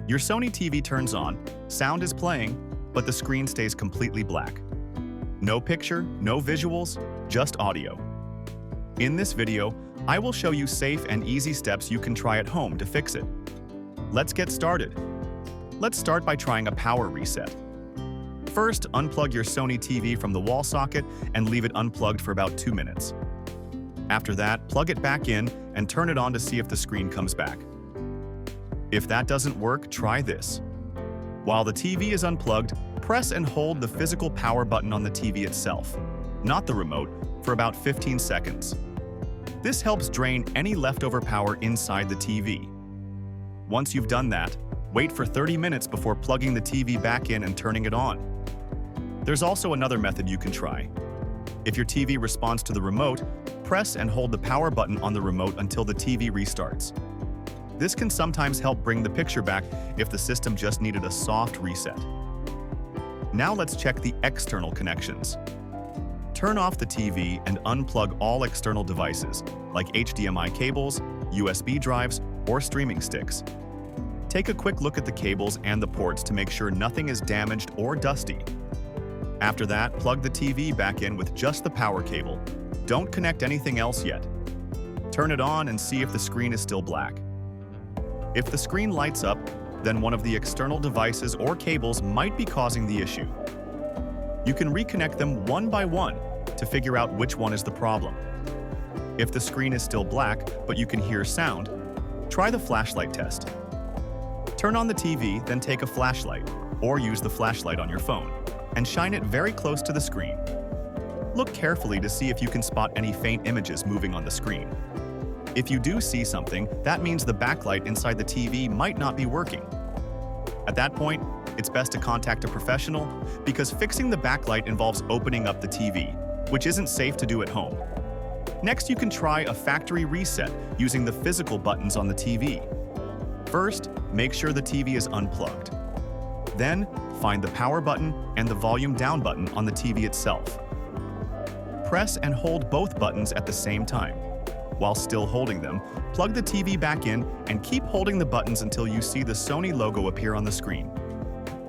Your Sony TV turns on, sound is playing, but the screen stays completely black. No picture, no visuals, just audio. In this video, I will show you safe and easy steps you can try at home to fix it. Let's get started. Let's start by trying a power reset. First, unplug your Sony TV from the wall socket and leave it unplugged for about 2 minutes. After that, plug it back in and turn it on to see if the screen comes back. If that doesn't work, try this. While the TV is unplugged, press and hold the physical power button on the TV itself, not the remote, for about 15 seconds. This helps drain any leftover power inside the TV. Once you've done that, wait for 30 minutes before plugging the TV back in and turning it on. There's also another method you can try. If your TV responds to the remote, press and hold the power button on the remote until the TV restarts. This can sometimes help bring the picture back if the system just needed a soft reset. Now let's check the external connections. Turn off the TV and unplug all external devices, like HDMI cables, USB drives, or streaming sticks. Take a quick look at the cables and the ports to make sure nothing is damaged or dusty. After that, plug the TV back in with just the power cable. Don't connect anything else yet. Turn it on and see if the screen is still black. If the screen lights up, then one of the external devices or cables might be causing the issue. You can reconnect them one by one to figure out which one is the problem. If the screen is still black, but you can hear sound, try the flashlight test. Turn on the TV, then take a flashlight, or use the flashlight on your phone, and shine it very close to the screen. Look carefully to see if you can spot any faint images moving on the screen. If you do see something, that means the backlight inside the TV might not be working. At that point, it's best to contact a professional because fixing the backlight involves opening up the TV, which isn't safe to do at home. Next, you can try a factory reset using the physical buttons on the TV. First, make sure the TV is unplugged. Then, find the power button and the volume down button on the TV itself. Press and hold both buttons at the same time. While still holding them, plug the TV back in and keep holding the buttons until you see the Sony logo appear on the screen.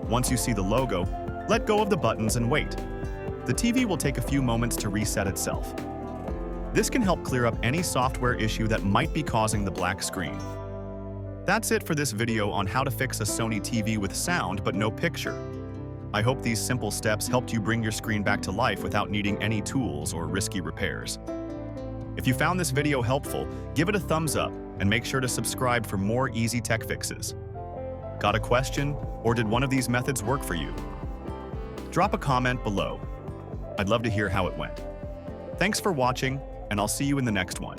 Once you see the logo, let go of the buttons and wait. The TV will take a few moments to reset itself. This can help clear up any software issue that might be causing the black screen. That's it for this video on how to fix a Sony TV with sound but no picture. I hope these simple steps helped you bring your screen back to life without needing any tools or risky repairs. If you found this video helpful, give it a thumbs up and make sure to subscribe for more easy tech fixes. Got a question, or did one of these methods work for you? Drop a comment below. I'd love to hear how it went. Thanks for watching, and I'll see you in the next one.